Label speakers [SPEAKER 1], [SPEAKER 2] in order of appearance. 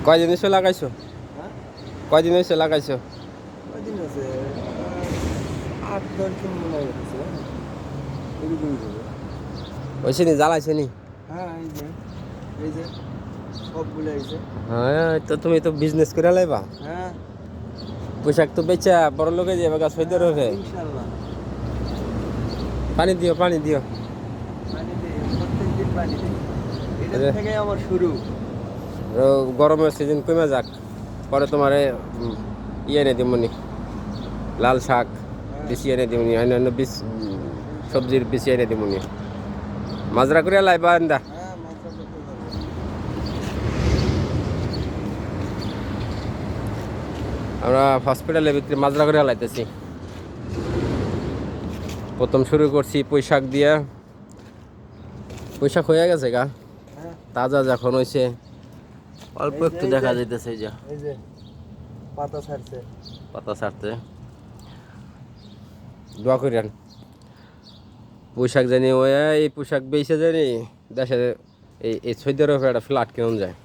[SPEAKER 1] কয়দিন এসে লাগাইছো?
[SPEAKER 2] হ্যাঁ
[SPEAKER 1] কয়দিন এসে লাগাইছো?
[SPEAKER 2] কয়দিন আছে 8-10 দিন মনে হয় হচ্ছে এরকমই হবে।
[SPEAKER 1] হয়েছে নি, জ্বালাইছে নি?
[SPEAKER 2] হ্যাঁ এই যে সবগুলো এইছে।
[SPEAKER 1] হ্যাঁ, তো তুমি তো বিজনেস করে লাইবা।
[SPEAKER 2] হ্যাঁ
[SPEAKER 1] পোশাক তো বেচা বড় লোকে যাবে গা, সৈদের হবে।
[SPEAKER 2] ইনশাল্লাহ
[SPEAKER 1] পানি দিও, পানি দিও।
[SPEAKER 2] পানি দিই, প্রত্যেকদিন পানি দিই। এটা থেকে আমার শুরু।
[SPEAKER 1] গরমের সিজন কমে যাক, পরে তোমারে ইয়ে এনে দিমনি, লাল শাক
[SPEAKER 2] হ্যাঁ
[SPEAKER 1] বেশি এনে দিমনি, অন্যান্য বীজ সবজির বেশি এনে দিমনি। মাজরা করে লাইবা আন্দা।
[SPEAKER 2] হ্যাঁ মাথা করতে পারবো।
[SPEAKER 1] আমরা হসপিটালের ভিতরে মাজরা করে লাইতেছি। প্রথম শুরু করছি পুঁইশাক দিয়ে। পুঁইশাক হয়ে গেছে গা,
[SPEAKER 2] হ্যাঁ
[SPEAKER 1] তাজা যখন হয়েছে অল্প
[SPEAKER 2] এই যে
[SPEAKER 1] একটু দেখা যাইতেছে। এই যে
[SPEAKER 2] এই যে পাতা ছাড়ছে।
[SPEAKER 1] পাতা ছাড়তে দোয়া করেন। পোশাক জানি ওই, এই পোশাক বেচে জানি দেশে এই সৌদি আরবে একটা ফ্ল্যাট কেমন যায়।